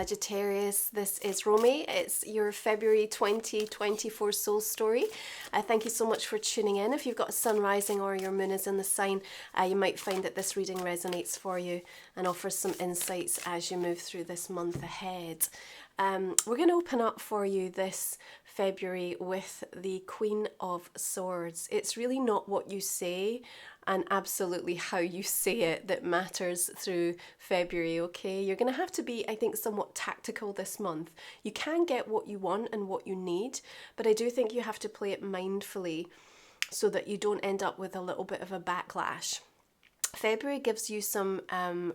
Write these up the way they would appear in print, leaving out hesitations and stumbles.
Sagittarius. This is Romy. It's your February 2024 soul story. Thank you so much for tuning in. If you've got a sun rising or your moon is in the sign, you might find that this reading resonates for you and offers some insights as you move through this month ahead. We're going to open up for you this February with the Queen of Swords. It's really not what you say and absolutely how you say it that matters through February, okay? You're going to have to be, I think, somewhat tactical this month. You can get what you want and what you need, but I do think you have to play it mindfully so that you don't end up with a little bit of a backlash. February gives you some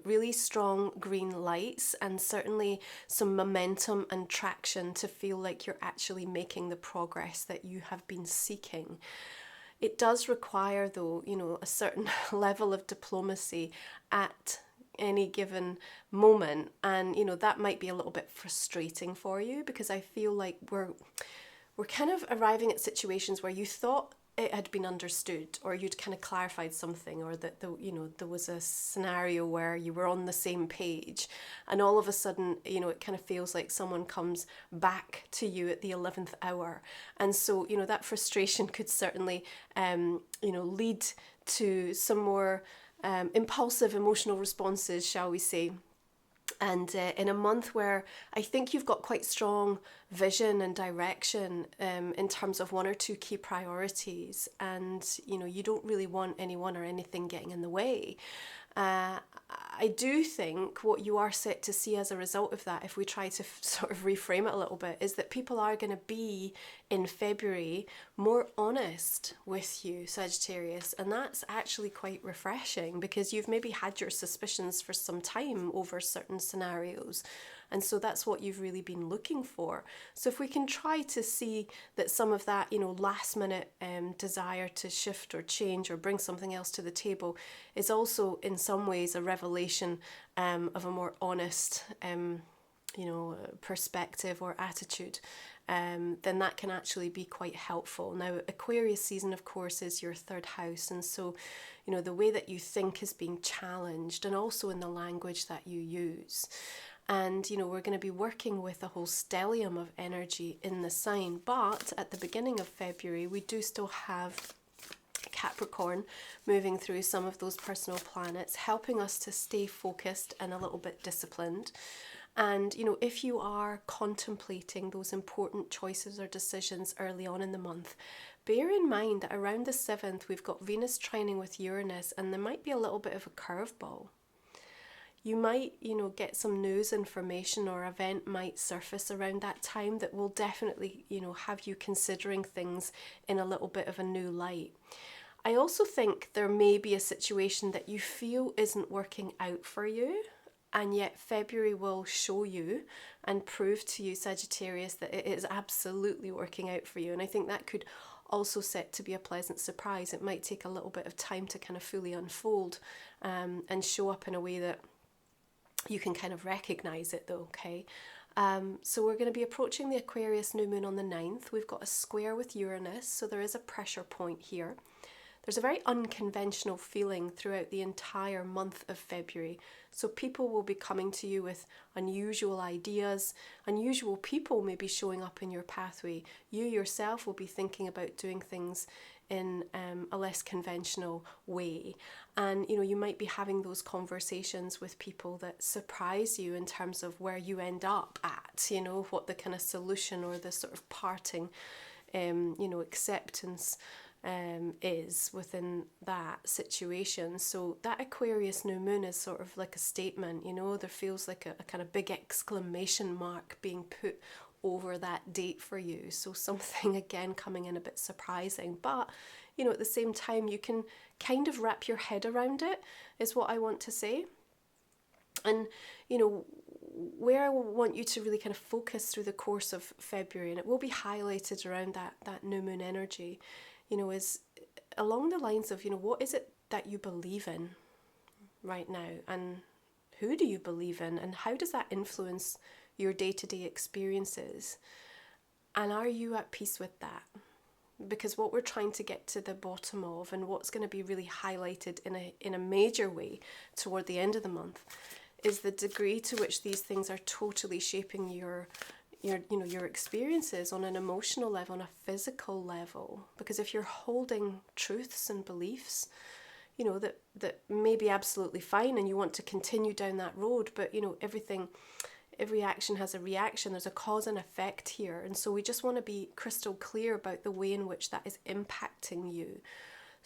really strong green lights and certainly some momentum and traction to feel like you're actually making the progress that you have been seeking. It does require, though, a certain level of diplomacy at any given moment, and that might be a little bit frustrating for you, because I feel like we're kind of arriving at situations where you thought it had been understood, or you'd kind of clarified something, or that there was a scenario where you were on the same page, and all of a sudden it kind of feels like someone comes back to you at the 11th hour, and so that frustration could certainly lead to some more impulsive emotional responses, shall we say. And in a month where I think you've got quite strong vision and direction in terms of one or two key priorities, and you don't really want anyone or anything getting in the way. I do think what you are set to see as a result of that, if we try to sort of reframe it a little bit, is that people are going to be in February more honest with you, Sagittarius, and that's actually quite refreshing, because you've maybe had your suspicions for some time over certain scenarios, and so that's what you've really been looking for. So if we can try to see that some of that last minute desire to shift or change or bring something else to the table is also in some ways a revelation of a more honest perspective or attitude, then that can actually be quite helpful. Now, Aquarius season, of course, is your third house, and so the way that you think is being challenged, and also in the language that you use. And we're going to be working with a whole stellium of energy in the sign, but at the beginning of February we do still have Capricorn moving through some of those personal planets, helping us to stay focused and a little bit disciplined. And if you are contemplating those important choices or decisions early on in the month, bear in mind that around the 7th we've got Venus trining with Uranus, and there might be a little bit of a curveball. You might, get some news information or event might surface around that time that will definitely, have you considering things in a little bit of a new light. I also think there may be a situation that you feel isn't working out for you, and yet February will show you and prove to you, Sagittarius, that it is absolutely working out for you. And I think that could also set to be a pleasant surprise. It might take a little bit of time to kind of fully unfold and show up in a way that you can kind of recognize it, though, okay? So we're going to be approaching the Aquarius new moon on the 9th. We've got a square with Uranus, so there is a pressure point here. There's a very unconventional feeling throughout the entire month of February. So people will be coming to you with unusual ideas. Unusual people may be showing up in your pathway. You yourself will be thinking about doing things in a less conventional way. And you might be having those conversations with people that surprise you in terms of where you end up at, what the kind of solution or the sort of parting acceptance is within that situation. So that Aquarius new moon is sort of like a statement, there feels like a kind of big exclamation mark being put over that date for you. So something again coming in a bit surprising, but at the same time you can kind of wrap your head around it, is what I want to say. And where I want you to really kind of focus through the course of February, and it will be highlighted around that new moon energy, is along the lines of, what is it that you believe in right now, and who do you believe in, and how does that influence your day-to-day experiences, and are you at peace with that? Because what we're trying to get to the bottom of, and what's going to be really highlighted in a major way toward the end of the month, is the degree to which these things are totally shaping your your experiences on an emotional level, on a physical level. Because if you're holding truths and beliefs, that may be absolutely fine and you want to continue down that road, but every action has a reaction. There's a cause and effect here. And so we just want to be crystal clear about the way in which that is impacting you,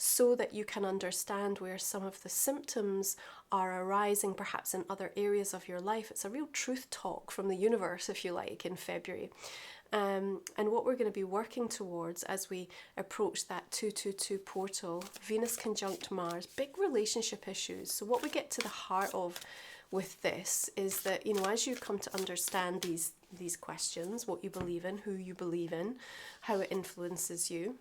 so that you can understand where some of the symptoms are arising, perhaps in other areas of your life. It's a real truth talk from the universe, if you like, in February. And what we're going to be working towards as we approach that 222 portal, Venus conjunct Mars, big relationship issues. So what we get to the heart of with this is that, as you come to understand these questions, what you believe in, who you believe in, how it influences you,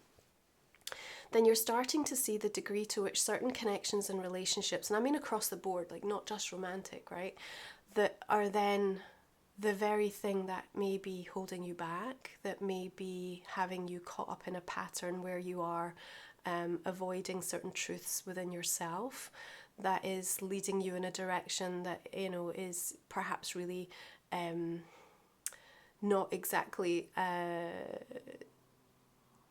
then you're starting to see the degree to which certain connections and relationships, and I mean across the board, like not just romantic, right, that are then the very thing that may be holding you back, that may be having you caught up in a pattern where you are avoiding certain truths within yourself, that is leading you in a direction that, is perhaps really not exactly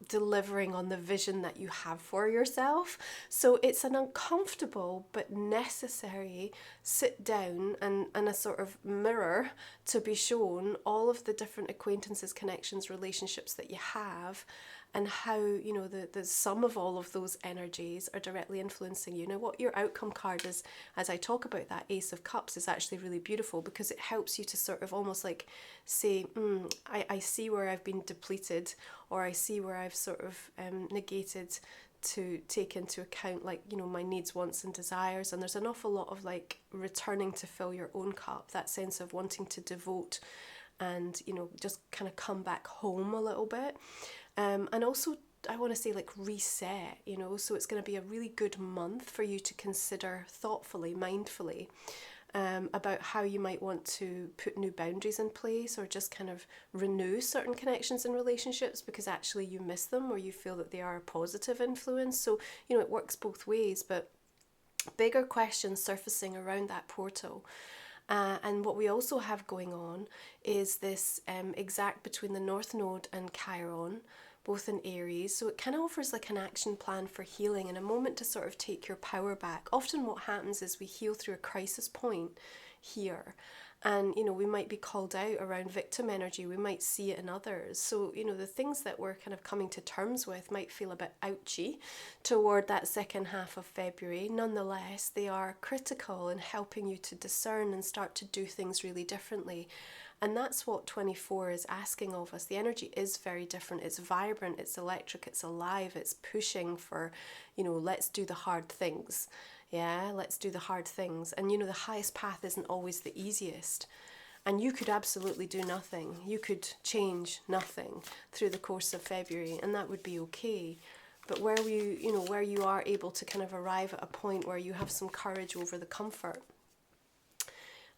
delivering on the vision that you have for yourself. So it's an uncomfortable but necessary sit down and a sort of mirror to be shown all of the different acquaintances, connections, relationships that you have, and how, the sum of all of those energies are directly influencing you. Now, what your outcome card is, as I talk about that Ace of Cups, is actually really beautiful, because it helps you to sort of almost like say, I see where I've been depleted, or I see where I've sort of negated to take into account, like, my needs, wants and desires. And there's an awful lot of like returning to fill your own cup, that sense of wanting to devote and, just kind of come back home a little bit. And also, I want to say, like, reset, so it's going to be a really good month for you to consider thoughtfully, mindfully, about how you might want to put new boundaries in place, or just kind of renew certain connections and relationships because actually you miss them, or you feel that they are a positive influence. So, it works both ways, but bigger questions surfacing around that portal. And what we also have going on is this exact between the North Node and Chiron, both in Aries. So it kind of offers like an action plan for healing and a moment to sort of take your power back. Often what happens is we heal through a crisis point here. And, we might be called out around victim energy. We might see it in others. So, the things that we're kind of coming to terms with might feel a bit ouchy toward that second half of February. Nonetheless, they are critical in helping you to discern and start to do things really differently. And that's what 24 is asking of us. The energy is very different. It's vibrant, it's electric, it's alive, it's pushing for, let's do the hard things. Yeah, let's do the hard things. And the highest path isn't always the easiest. And you could absolutely do nothing. You could change nothing through the course of February, and that would be okay. But where you are able to kind of arrive at a point where you have some courage over the comfort,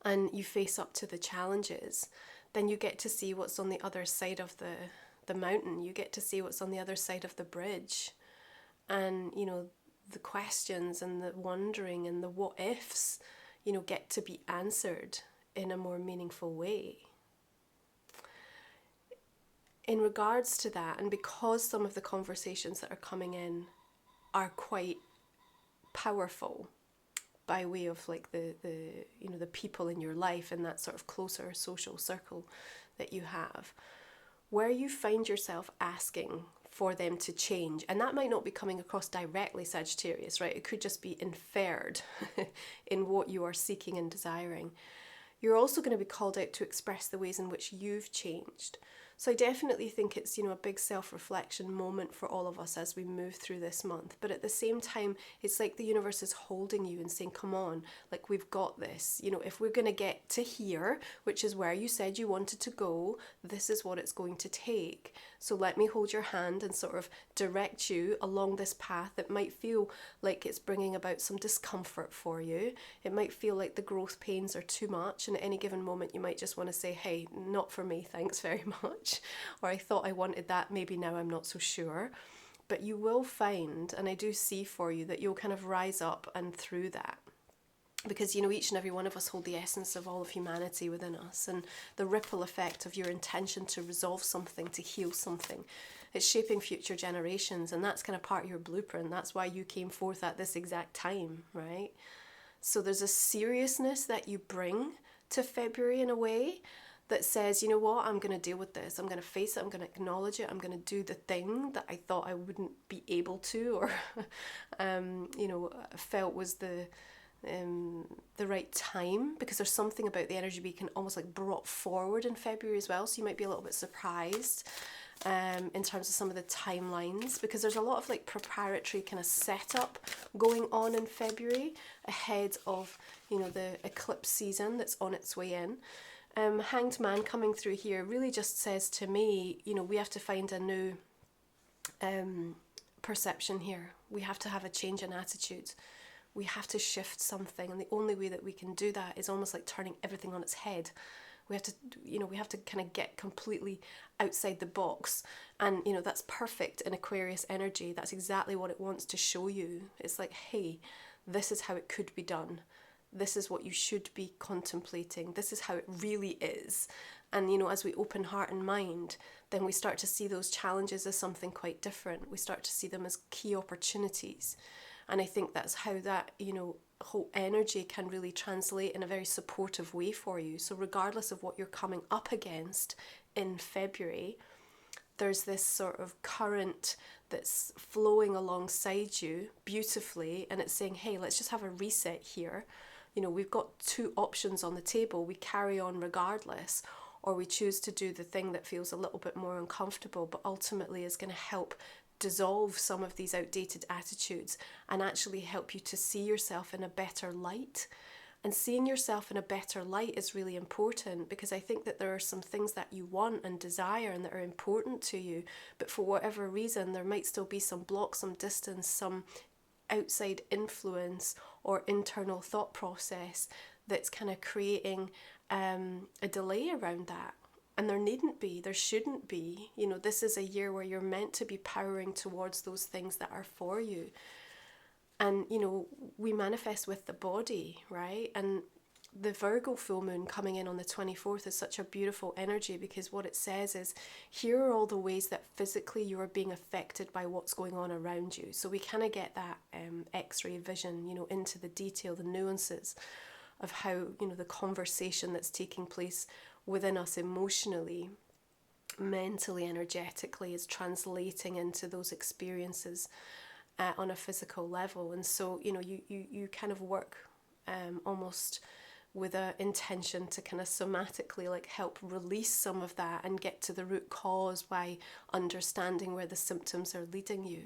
and you face up to the challenges, then you get to see what's on the other side of the mountain. You get to see what's on the other side of the bridge. And, the questions and the wondering and the what ifs, get to be answered in a more meaningful way. In regards to that, and because some of the conversations that are coming in are quite powerful, by way of like the people in your life and that sort of closer social circle that you have, where you find yourself asking for them to change, and that might not be coming across directly, Sagittarius, right? It could just be inferred in what you are seeking and desiring. You're also going to be called out to express the ways in which you've changed. So I definitely think it's, a big self-reflection moment for all of us as we move through this month. But at the same time, it's like the universe is holding you and saying, come on, like, we've got this. If we're going to get to here, which is where you said you wanted to go, this is what it's going to take. So let me hold your hand and sort of direct you along this path that might feel like it's bringing about some discomfort for you. It might feel like the growth pains are too much, and at any given moment you might just want to say, hey, not for me, thanks very much. Or I thought I wanted that, maybe now I'm not so sure. But you will find, and I do see for you, that you'll kind of rise up and through that. because, you know, each and every one of us hold the essence of all of humanity within us, and the ripple effect of your intention to resolve something, to heal something, it's shaping future generations, and that's kind of part of your blueprint. That's why you came forth at this exact time, right? So there's a seriousness that you bring to February in a way that says, you know what, I'm going to deal with this. I'm going to face it. I'm going to acknowledge it. I'm going to do the thing that I thought I wouldn't be able to, or, you know, felt was the right time, because there's something about the energy being almost like brought forward in February as well. So you might be a little bit surprised in terms of some of the timelines, because there's a lot of like preparatory kind of setup going on in February ahead of, you know, the eclipse season that's on its way in. Hanged Man coming through here really just says to me, you know, we have to find a new perception here. We have to have a change in attitude. We have to shift something, and the only way that we can do that is almost like turning everything on its head. We have to, you know, we have to kind of get completely outside the box, and, you know, that's perfect in Aquarius energy. That's exactly what it wants to show you. It's like, hey, this is how it could be done. This is what you should be contemplating. This is how it really is. And, you know, as we open heart and mind, then we start to see those challenges as something quite different. We start to see them as key opportunities. And I think that's how that, you know, whole energy can really translate in a very supportive way for you. So regardless of what you're coming up against in February, there's this sort of current that's flowing alongside you beautifully, and it's saying, hey, let's just have a reset here. You know, we've got two options on the table. We carry on regardless, or we choose to do the thing that feels a little bit more uncomfortable, but ultimately is going to help dissolve some of these outdated attitudes and actually help you to see yourself in a better light. And seeing yourself in a better light is really important, because I think that there are some things that you want and desire and that are important to you, but for whatever reason there might still be some block, some distance, some outside influence or internal thought process that's kind of creating a delay around that. And there needn't be, there shouldn't be. You know, this is a year where you're meant to be powering towards those things that are for you. And, you know, we manifest with the body, right? And the Virgo full moon coming in on the 24th is such a beautiful energy, because what it says is, here are all the ways that physically you are being affected by what's going on around you. So we kind of get that X-ray vision, you know, into the detail, the nuances of how, you know, the conversation that's taking place within us emotionally, mentally, energetically is translating into those experiences on a physical level. And so, you know, you kind of work almost with an intention to kind of somatically like help release some of that and get to the root cause by understanding where the symptoms are leading you.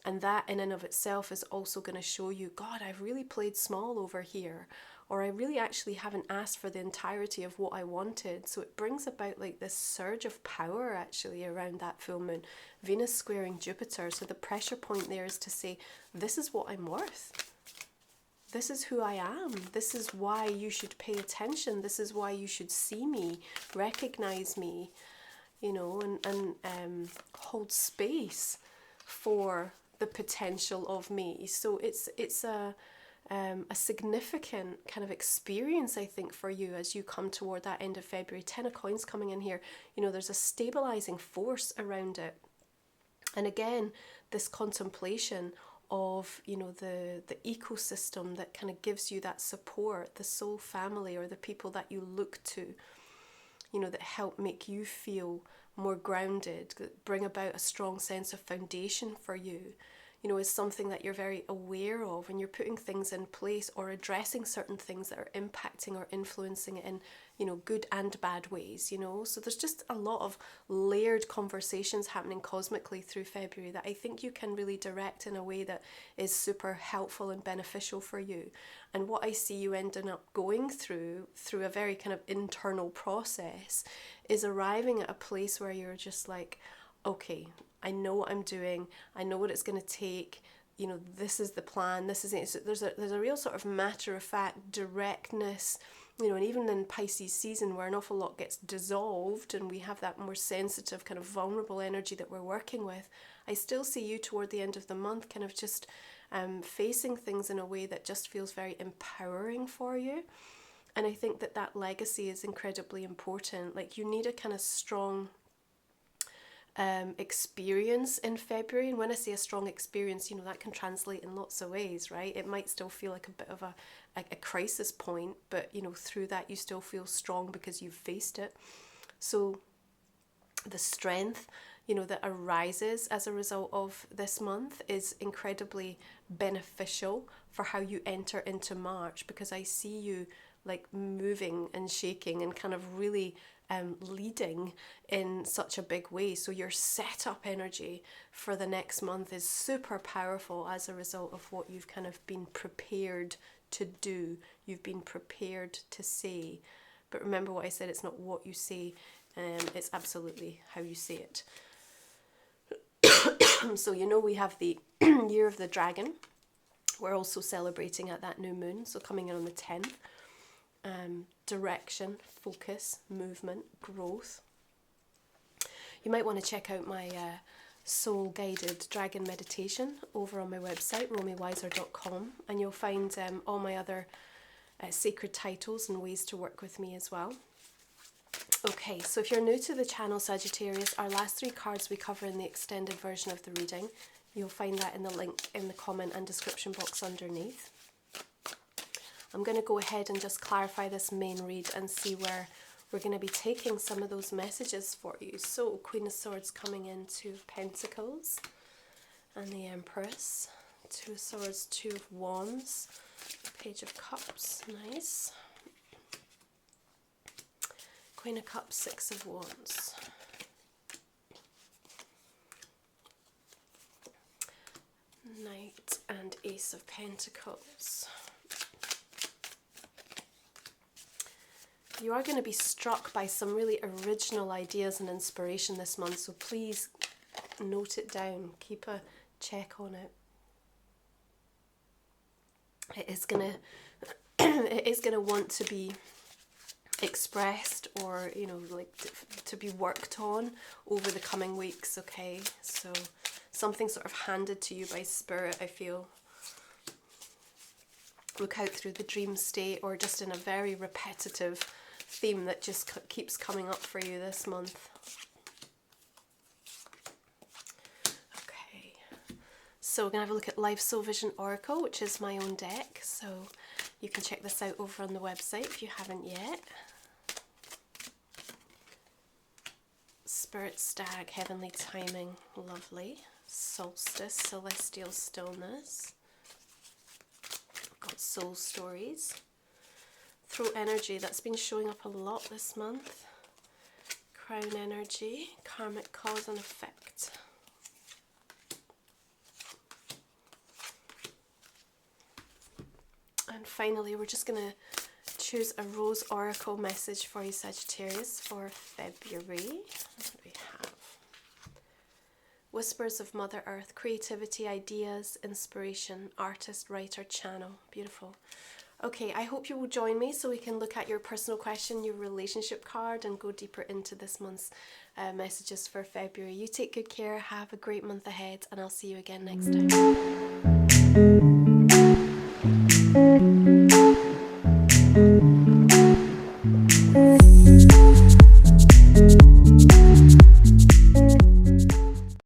And that in and of itself is also going to show you, God, I've really played small over here, or I really actually haven't asked for the entirety of what I wanted. So it brings about like this surge of power actually around that full moon. Venus squaring Jupiter. So the pressure point there is to say, this is what I'm worth. This is who I am. This is why you should pay attention. This is why you should see me, recognize me, you know, and hold space for the potential of me. So it's a significant kind of experience, I think, for you as you come toward that end of February. 10 of coins coming in here. You know, there's a stabilizing force around it. And again, this contemplation of, you know, the ecosystem that kind of gives you that support, the soul family or the people that you look to, you know, that help make you feel more grounded, that bring about a strong sense of foundation for you, you know, is something that you're very aware of, and you're putting things in place or addressing certain things that are impacting or influencing it in, you know, good and bad ways, you know. So there's just a lot of layered conversations happening cosmically through February that I think you can really direct in a way that is super helpful and beneficial for you. And what I see you ending up going through a very kind of internal process is arriving at a place where you're just like, okay, I know what I'm doing. I know what it's going to take. You know, this is the plan. This is it. So there's a real sort of matter of fact directness, you know, and even in Pisces season where an awful lot gets dissolved and we have that more sensitive kind of vulnerable energy that we're working with, I still see you toward the end of the month kind of just facing things in a way that just feels very empowering for you. And I think that that legacy is incredibly important. Like, you need a kind of strong experience in February. And when I say a strong experience, you know, that can translate in lots of ways, right? It might still feel like a bit of a crisis point, but, you know, through that you still feel strong because you've faced it. So the strength, you know, that arises as a result of this month is incredibly beneficial for how you enter into March, because I see you like moving and shaking and kind of really leading in such a big way. So your setup energy for the next month is super powerful as a result of what you've kind of been prepared to do, you've been prepared to say. But remember what I said, it's not what you say, it's absolutely how you say it. So, you know, we have the Year of the Dragon. We're also celebrating at that new moon, so coming in on the 10th. Direction, focus, movement, growth. You might want to check out my soul guided dragon meditation over on my website, romywiser.com, and you'll find all my other sacred titles and ways to work with me as well. Okay, so if you're new to the channel, Sagittarius, our last 3 cards we cover in the extended version of the reading. You'll find that in the link in the comment and description box underneath. I'm going to go ahead and just clarify this main read and see where we're going to be taking some of those messages for you. So, Queen of Swords coming in, 2 of Pentacles, and the Empress, 2 of Swords, 2 of Wands, Page of Cups, nice. Queen of Cups, 6 of Wands. Knight and Ace of Pentacles. You are going to be struck by some really original ideas and inspiration this month, so please note it down, keep a check on it. It is going to want to be expressed, or, you know, like to be worked on over the coming weeks, okay? So something sort of handed to you by spirit, I feel. Look out through the dream state, or just in a very repetitive theme that just keeps coming up for you this month. Okay, so we're going to have a look at Life Soul Vision Oracle, which is my own deck, so you can check this out over on the website if you haven't yet. Spirit Stag, Heavenly Timing, lovely. Solstice, Celestial Stillness. We've got Soul Stories. Throat energy, that's been showing up a lot this month. Crown energy, karmic cause and effect. And finally, we're just going to choose a Rose Oracle message for you, Sagittarius, for February. What do we have? Whispers of Mother Earth, creativity, ideas, inspiration, artist, writer, channel. Beautiful. Okay, I hope you will join me so we can look at your personal question, your relationship card, and go deeper into this month's messages for February. You take good care, have a great month ahead, and I'll see you again next time.